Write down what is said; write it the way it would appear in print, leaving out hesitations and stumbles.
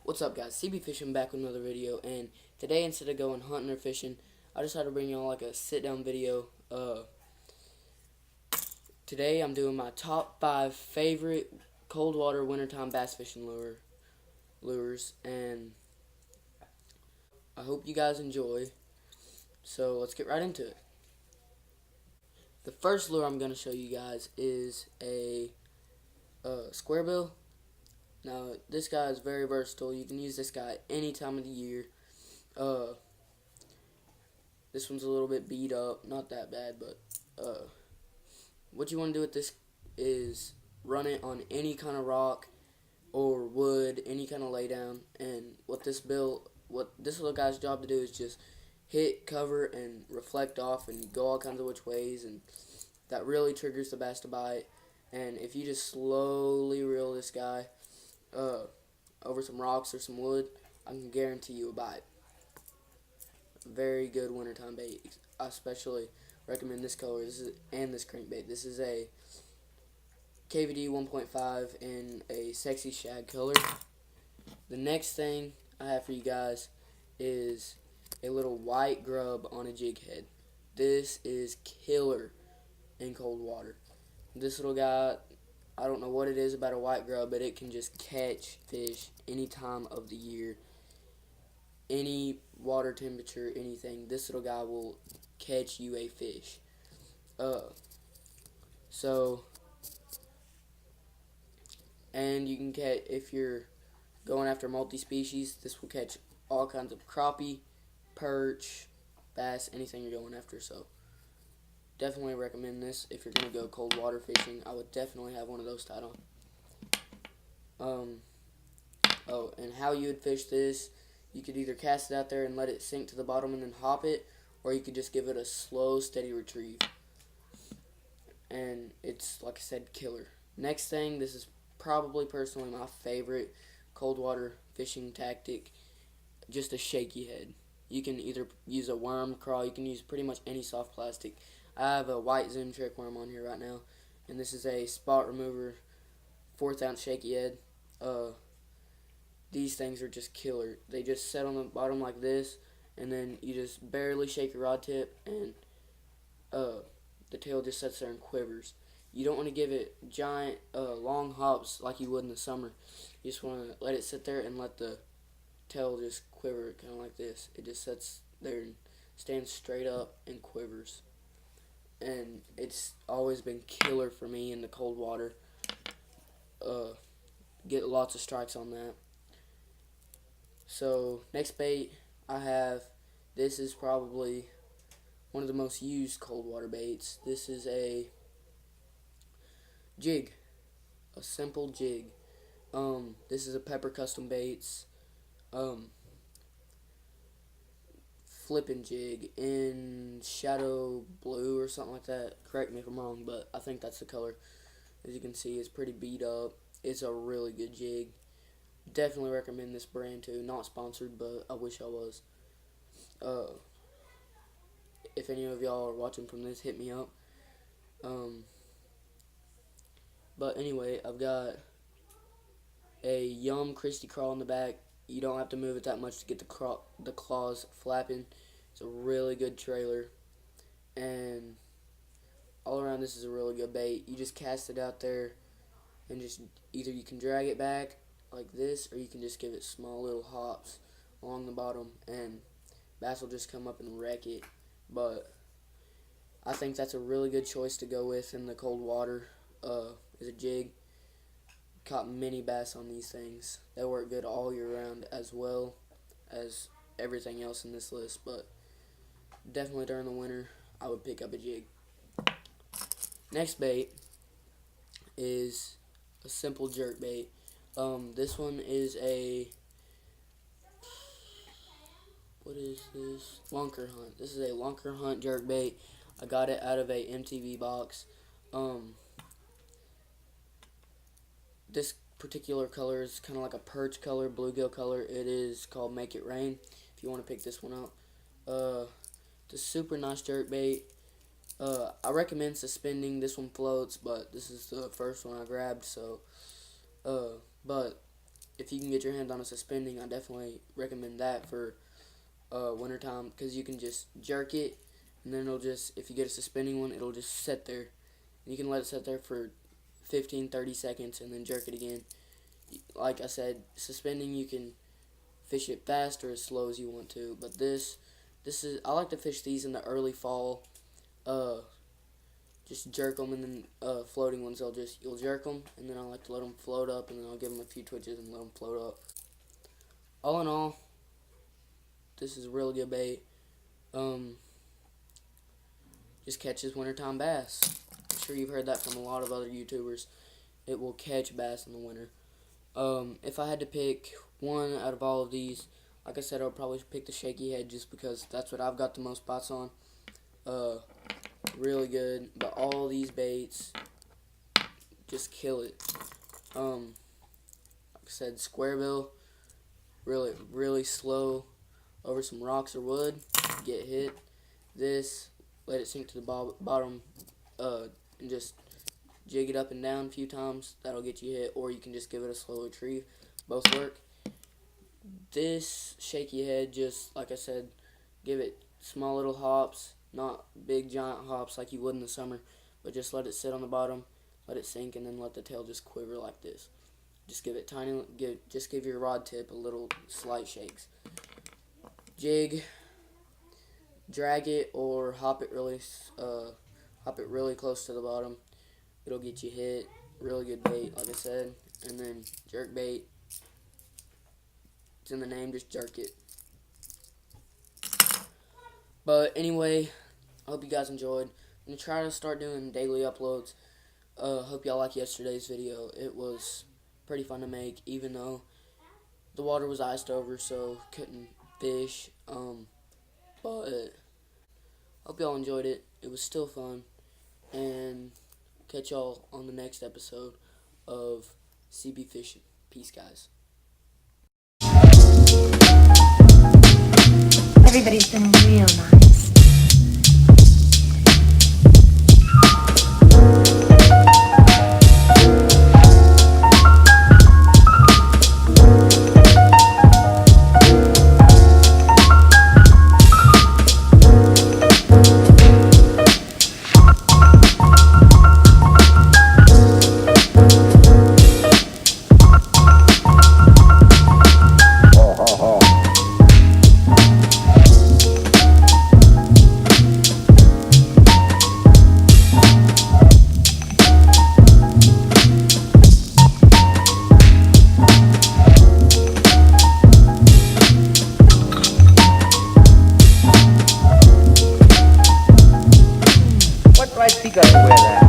What's up, guys? CB Fishing back with another video, and today, instead of going hunting or fishing, I decided to bring y'all like a sit-down video. Today I'm doing my top 5 favorite cold water wintertime bass fishing lures, and I hope you guys enjoy. So let's get right into it. The first lure I'm going to show you guys is a square bill. Now, this guy is very versatile. You can use this guy any time of the year. This one's a little bit beat up, not that bad, but what you want to do with this is run it on any kind of rock or wood, any kind of laydown. And what this little guy's job to do is just hit, cover, and reflect off and go all kinds of which ways, and that really triggers the bass to bite. And if you just slowly reel this guy over some rocks or some wood, I can guarantee you a bite. Very good wintertime bait. I especially recommend this color and this crankbait. This is a KVD 1.5 in a sexy shag color. The next thing I have for you guys is a little white grub on a jig head. This is killer in cold water. This little guy, I don't know what it is about a white grub, but it can just catch fish any time of the year. Any water temperature, anything, this little guy will catch you a fish. And you can catch, if you're going after multi-species, this will catch all kinds of crappie, perch, bass, anything you're going after. So definitely recommend this if you're going to go cold water fishing. I would definitely have one of those tied on. And how you would fish this, you could either cast it out there and let it sink to the bottom and then hop it, or you could just give it a slow, steady retrieve. And it's, like I said, killer. Next thing, this is probably personally my favorite cold water fishing tactic, just a shaky head. You can either use a worm crawl, you can use pretty much any soft plastic. I have a white Zoom trick worm on here right now, and this is a spot remover 1/4 ounce shaky head. These things are just killer. They just set on the bottom like this, and then you just barely shake your rod tip, and the tail just sits there and quivers. You don't want to give it giant, long hops like you would in the summer. You just want to let it sit there and let the tail just quiver, kind of like this. It just sits there and stands straight up and quivers. And it's always been killer for me in the cold water. Get lots of strikes on that. So, next bait I have, this is probably one of the most used cold water baits. This is a jig, a simple jig. This is a Pepper Custom Baits flipping jig in shadow blue or something like that. Correct me if I'm wrong, but I think that's the color. As you can see, it's pretty beat up. It's a really good jig. Definitely recommend this brand too. Not sponsored, but I wish I was. If any of y'all are watching from this, hit me up. But anyway, I've got a Yum Christy Crawl in the back. You don't have to move it that much to get the claws flapping. It's a really good trailer, and all around this is a really good bait. You just cast it out there, and just either you can drag it back like this, or you can just give it small little hops along the bottom, and bass will just come up and wreck it. But I think that's a really good choice to go with in the cold water. Is a jig. Caught many bass on these things. They work good all year round, as well as everything else in this list, but definitely during the winter I would pick up a jig. Next bait is a simple jerk bait. This one is a, what is this? Lunker Hunt. This is a Lunker Hunt jerk bait. I got it out of a MTV box. This particular color is kind of like a perch color, bluegill color. It is called Make It Rain, if you want to pick this one up. It's a super nice jerk bait. I recommend suspending. This one floats, but this is the first one I grabbed, so but if you can get your hand on a suspending, I definitely recommend that for wintertime, because you can just jerk it, and then it'll just, if you get a suspending one, it'll just sit there. And you can let it sit there for 15-30 seconds and then jerk it again. Like I said, suspending, you can fish it fast or as slow as you want to, but this is, I like to fish these in the early fall. Just jerk them, and then floating ones, you'll jerk them, and then I like to let them float up, and then I'll give them a few twitches and let them float up. All in all, this is a really good bait. Just catches wintertime bass. I'm sure you've heard that from a lot of other YouTubers. It will catch bass in the winter. If I had to pick one out of all of these, like I said, I would probably pick the shaky head, just because that's what I've got the most spots on. Really good, but all these baits just kill it. Like I said, square bill, really slow over some rocks or wood, get hit. This, let it sink to the bottom, and just jig it up and down a few times. That'll get you hit, or you can just give it a slow retrieve. Both work. This shaky head, just like I said, give it small little hops, not big giant hops like you would in the summer, but just let it sit on the bottom, let it sink, and then let the tail just quiver like this. Just give it just give your rod tip a little slight shakes. Jig, drag it, or hop it really close to the bottom. It'll get you hit. Really good bait, like I said. And then jerk bait. It's in the name, just jerk it. But anyway, I hope you guys enjoyed. I'm going to try to start doing daily uploads. Hope y'all like yesterday's video. It was pretty fun to make, even though the water was iced over, so couldn't fish. But hope y'all enjoyed it. It was still fun. And catch y'all on the next episode of CB Fishing. Peace, guys. Everybody's been real nice. Right, he got to wear that.